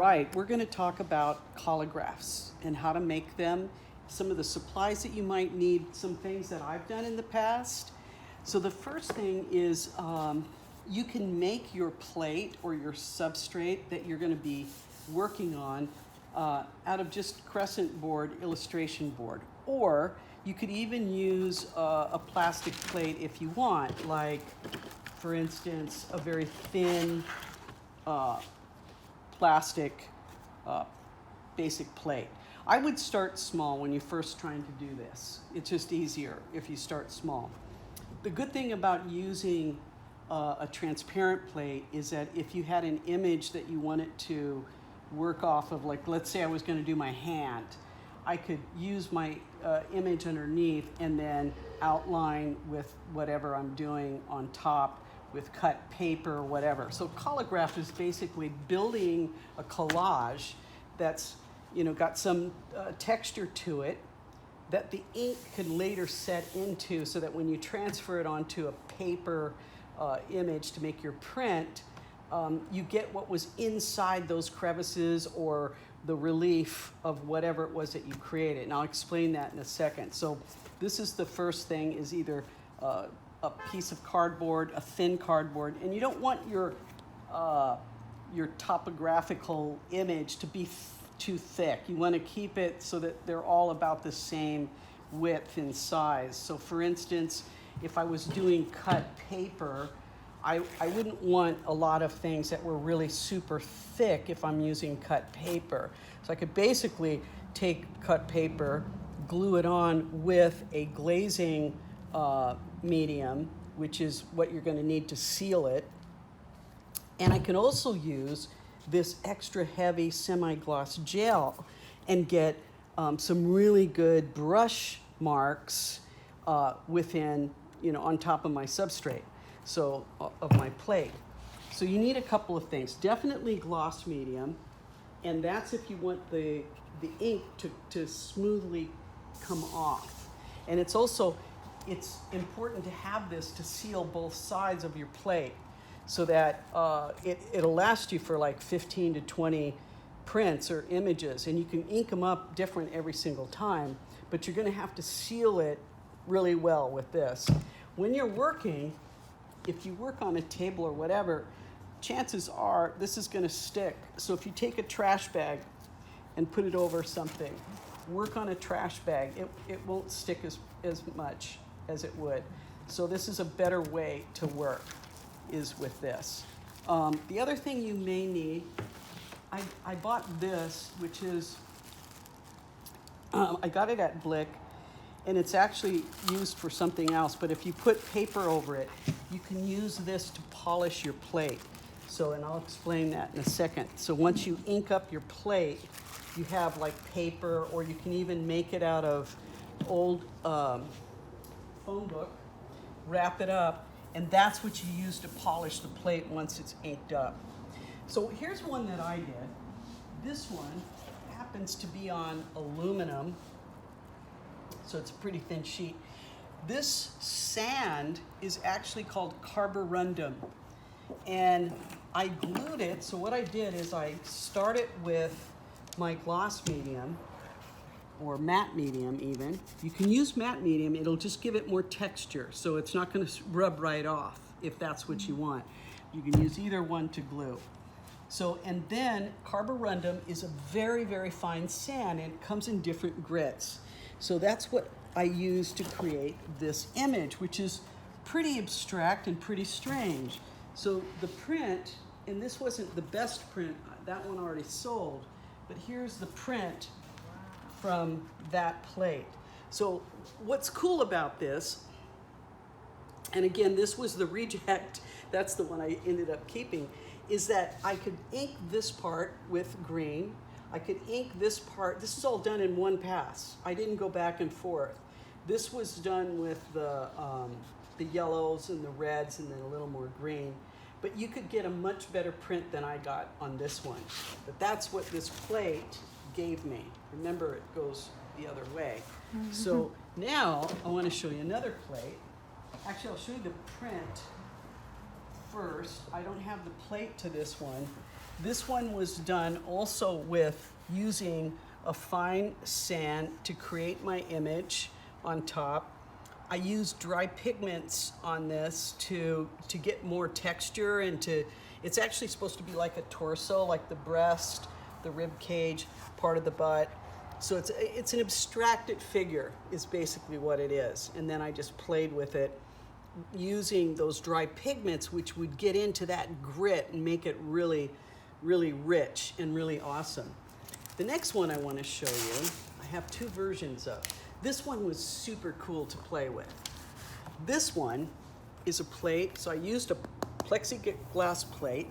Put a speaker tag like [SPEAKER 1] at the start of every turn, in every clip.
[SPEAKER 1] right, we're going to talk about collagraphs and how to make them, some of the supplies that you might need, some things that I've done in the past. So the first thing is you can make your plate or your substrate that you're going to be working on out of just crescent board, illustration board. Or you could even use a plastic plate if you want, like, for instance, a very thin plastic basic plate. I would start small when you're first trying to do this. It's just easier if you start small. The good thing about using a transparent plate is that if you had an image that you wanted to work off of, like let's say I was going to do my hand, I could use my image underneath and then outline with whatever I'm doing on top with cut paper or whatever. So Collagraph is basically building a collage that's, you know, got some texture to it that the ink can later set into, so that when you transfer it onto a paper image to make your print, you get what was inside those crevices or the relief of whatever it was that you created. And I'll explain that in a second. So this is the first thing, is either a piece of cardboard, a thin cardboard, and you don't want your topographical image to be too thick. You want to keep it so that they're all about the same width and size. So for instance, if I was doing cut paper, I wouldn't want a lot of things that were really super thick if I'm using cut paper. So I could basically take cut paper, glue it on with a glazing medium, which is what you're going to need to seal it. And I can also use this extra heavy semi-gloss gel and get some really good brush marks within, you know, on top of my substrate, so of my plate. So you need a couple of things. Definitely gloss medium, and that's if you want the ink to smoothly come off. And it's important to have this to seal both sides of your plate, so that it'll last you for like 15 to 20 prints or images, and you can ink them up different every single time, but you're going to have to seal it really well with this. When you're working, if you work on a table or whatever, chances are this is going to stick. So if you take a trash bag and put it over something, work on a trash bag, it won't stick as much as it would. So this is a better way to work, is with this. The other thing you may need, I bought this, which is, I got it at Blick, and it's actually used for something else, but if you put paper over it, you can use this to polish your plate. So, and I'll explain that in a second. So once you ink up your plate, you have like paper, or you can even make it out of old phone book, wrap it up, and that's what you use to polish the plate once it's inked up. So here's one that I did. This one happens to be on aluminum, so it's a pretty thin sheet. This sand is actually called carborundum, and I glued it. So what I did is I started with my gloss medium, or matte medium even. You can use matte medium, it'll just give it more texture, so it's not going to rub right off if that's what you want. You can use either one to glue. So, and then carborundum is a very, very fine sand, and it comes in different grits. So that's what I use to create this image, which is pretty abstract and pretty strange. So the print, and this wasn't the best print, that one already sold, but here's the print from that plate. So what's cool about this, and again, this was the reject, that's the one I ended up keeping, is that I could ink this part with green. I could ink this part. This is all done in one pass. I didn't go back and forth. This was done with the yellows and the reds and then a little more green. But you could get a much better print than I got on this one. But that's what this plate gave me. Remember, it goes the other way. Mm-hmm. So now I want to show you another plate. Actually, I'll show you the print first. I don't have the plate to this one, This one was done also with using a fine sand to create my image on top. I used dry pigments on this to get more texture and it's actually supposed to be like a torso, like the breast, the rib cage, part of the butt. So it's an abstracted figure is basically what it is. And then I just played with it using those dry pigments, which would get into that grit and make it really, really rich and really awesome. The next one I want to show you, I have two versions of. This one was super cool to play with. This one is a plate, so I used a plexiglass plate,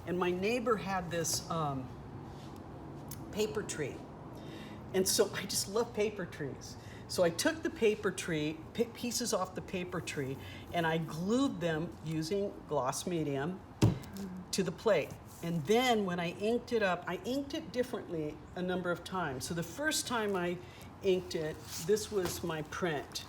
[SPEAKER 1] and my neighbor had this paper tree. And so I just love paper trees. So I took the paper tree, picked pieces off the paper tree, and I glued them using gloss medium to the plate. And then when I inked it up, I inked it differently a number of times. So the first time I inked it, this was my print.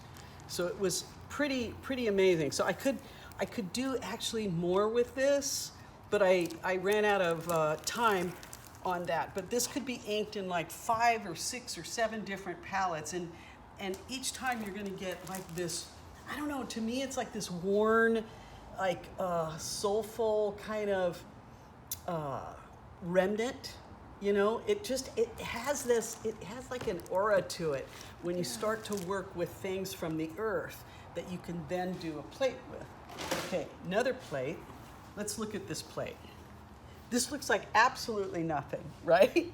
[SPEAKER 1] So it was pretty amazing. So I could do actually more with this, but I ran out of time on that. But this could be inked in like 5 or 6 or 7 different palettes, and each time you're gonna get like this, I don't know, to me it's like this worn, like soulful kind of remnant, you know. It has like an aura to it when you start to work with things from the earth that you can then do a plate with. Okay, another plate. Let's look at this plate. This looks like absolutely nothing, right?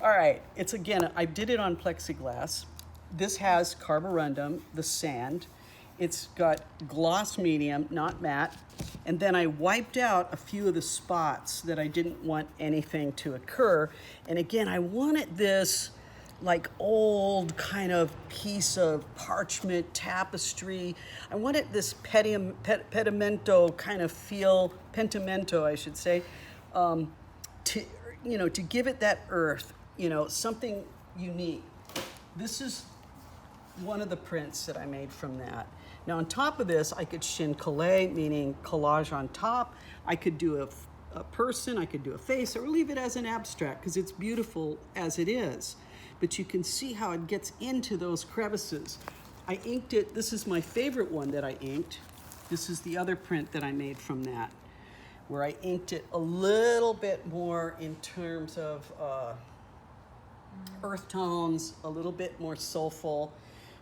[SPEAKER 1] All right, it's again, I did it on plexiglass. This has carborundum, the sand. It's got gloss medium, not matte. And then I wiped out a few of the spots that I didn't want anything to occur. And again, I wanted this like old kind of piece of parchment tapestry. I wanted this pedimento kind of feel, pentimento I should say, to give it that earth, something unique. This is one of the prints that I made from that. Now on top of this, I could chincolle, meaning collage on top. I could do a person, I could do a face, or leave it as an abstract because it's beautiful as it is. But you can see how it gets into those crevices. I inked it, this is my favorite one that I inked. This is the other print that I made from that, where I inked it a little bit more in terms of earth tones, a little bit more soulful.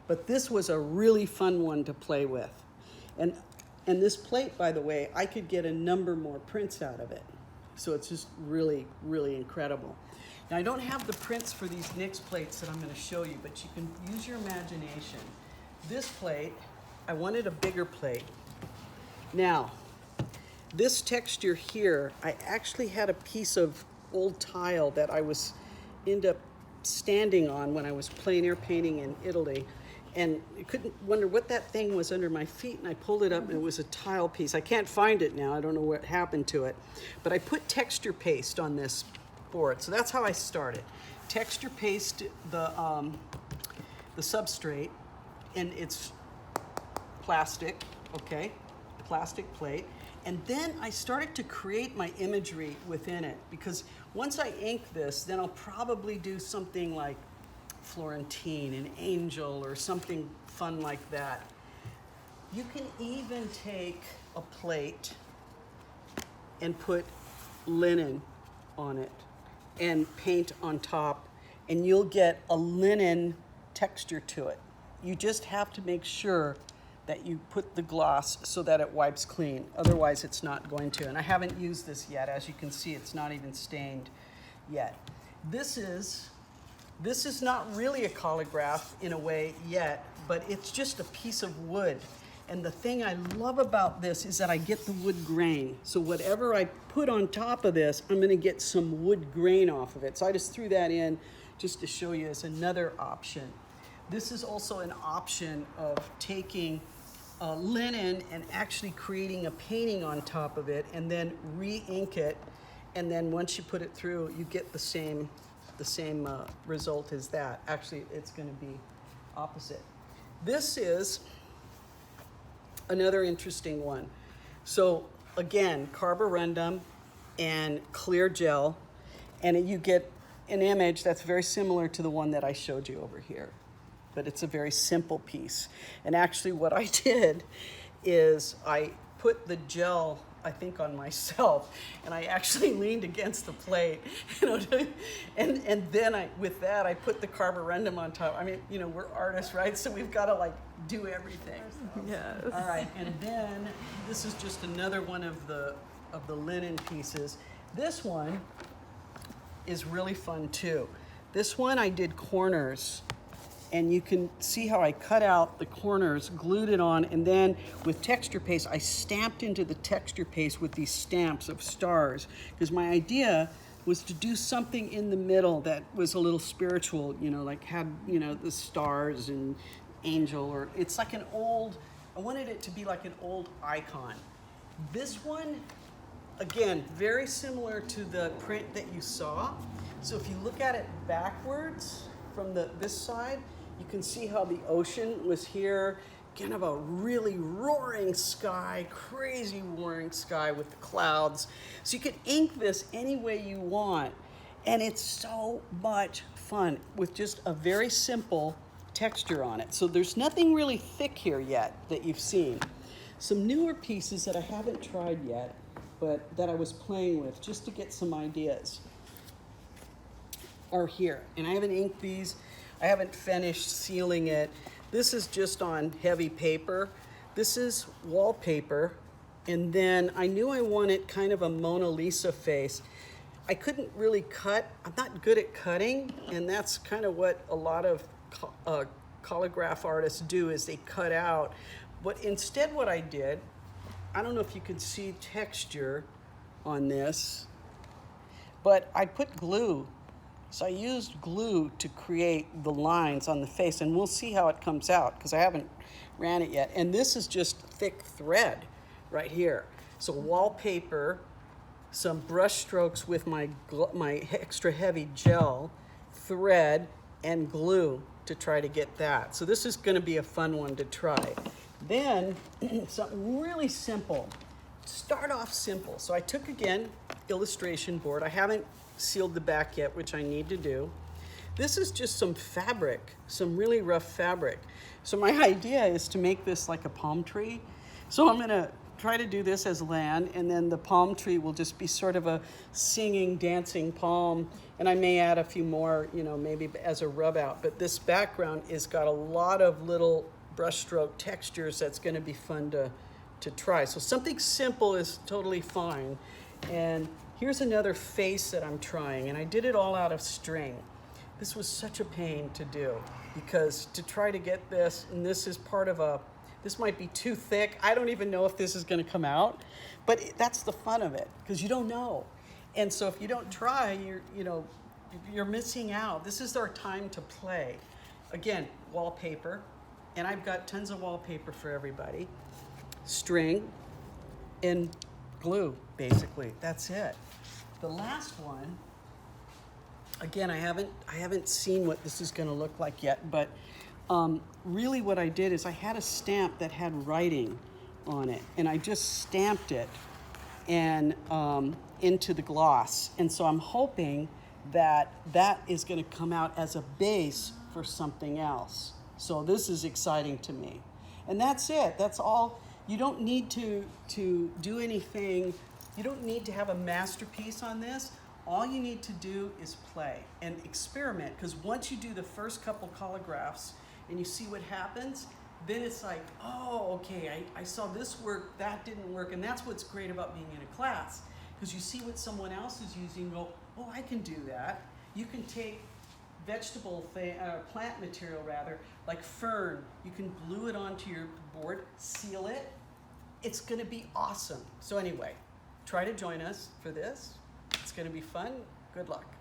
[SPEAKER 1] But this was a really fun one to play with. And this plate, by the way, I could get a number more prints out of it. So it's just really, really incredible. Now I don't have the prints for these next plates that I'm gonna show you, but you can use your imagination. This plate, I wanted a bigger plate. Now, this texture here, I actually had a piece of old tile that I ended up standing on when I was plein air painting in Italy. And I couldn't wonder what that thing was under my feet, and I pulled it up and it was a tile piece. I can't find it now, I don't know what happened to it. But I put texture paste on this board, so that's how I started. Texture paste the substrate, and it's plastic, okay? Plastic plate. And then I started to create my imagery within it, because once I ink this, then I'll probably do something like Florentine, an angel, or something fun like that. You can even take a plate and put linen on it and paint on top, and you'll get a linen texture to it. You just have to make sure that you put the gloss so that it wipes clean. Otherwise, it's not going to. And I haven't used this yet. As you can see, it's not even stained yet. This is not really a collagraph in a way yet, but it's just a piece of wood. And the thing I love about this is that I get the wood grain. So whatever I put on top of this, I'm gonna get some wood grain off of it. So I just threw that in just to show you as another option. This is also an option of taking linen and actually creating a painting on top of it and then re-ink it. And then once you put it through, you get the same result as that. Actually, it's gonna be opposite. This is another interesting one. So again, carborundum, and clear gel, and you get an image that's very similar to the one that I showed you over here. But it's a very simple piece. And actually what I did is I put the gel, I think, on myself, and I actually leaned against the plate, and then with that I put the carborundum on top. I mean, we're artists, right? So we've got to like do everything.
[SPEAKER 2] Yes.
[SPEAKER 1] All right, and then this is just another one of the linen pieces. This one is really fun too. This one I did corners, and you can see how I cut out the corners, glued it on, and then with texture paste, I stamped into the texture paste with these stamps of stars, because my idea was to do something in the middle that was a little spiritual, like had, the stars and angel, or it's like I wanted it to be like an old icon. This one, again, very similar to the print that you saw. So if you look at it backwards from this side, you can see how the ocean was here, kind of a really roaring sky, crazy roaring sky with the clouds. So you can ink this any way you want, and it's so much fun with just a very simple texture on it. So there's nothing really thick here yet that you've seen. Some newer pieces that I haven't tried yet, but that I was playing with just to get some ideas are here. And I haven't inked these. I haven't finished sealing it. This is just on heavy paper. This is wallpaper. And then I knew I wanted kind of a Mona Lisa face. I couldn't really cut. I'm not good at cutting, and that's kind of what a lot of Collagraph artists do, is they cut out. But instead what I did, I don't know if you can see texture on this, but I put glue. So I used glue to create the lines on the face, and we'll see how it comes out because I haven't ran it yet. And this is just thick thread right here. So wallpaper, some brush strokes with my extra heavy gel, thread, and glue to try to get that. So this is going to be a fun one to try. Then something really simple. Start off simple. So I took, again, illustration board. I haven't sealed the back yet, which I need to do. This is just some fabric, some really rough fabric. So my idea is to make this like a palm tree. So I'm gonna try to do this as land, and then the palm tree will just be sort of a singing, dancing palm, and I may add a few more, maybe as a rub out. But this background is got a lot of little brushstroke textures that's gonna be fun to try. So something simple is totally fine. And here's another face that I'm trying, and I did it all out of string. This was such a pain to do, because to try to get this, and this is part of this might be too thick. I don't even know if this is gonna come out, but that's the fun of it, because you don't know. And so if you don't try, you're missing out. This is our time to play. Again, wallpaper, and I've got tons of wallpaper for everybody. String and glue, basically. That's it. The last one, again, I haven't seen what this is going to look like yet, but really what I did is I had a stamp that had writing on it, and I just stamped it and into the gloss. And so I'm hoping that that is going to come out as a base for something else. So this is exciting to me. And that's it. That's all. You don't need to do anything. You don't need to have a masterpiece on this. All you need to do is play and experiment, because once you do the first couple collagraphs and you see what happens, then it's like, oh, okay, I saw this work, that didn't work. And that's what's great about being in a class, because you see what someone else is using and go, oh, I can do that. You can take plant material rather, like fern. You can glue it onto your board, seal it. It's gonna be awesome. So anyway, try to join us for this. It's gonna be fun. Good luck.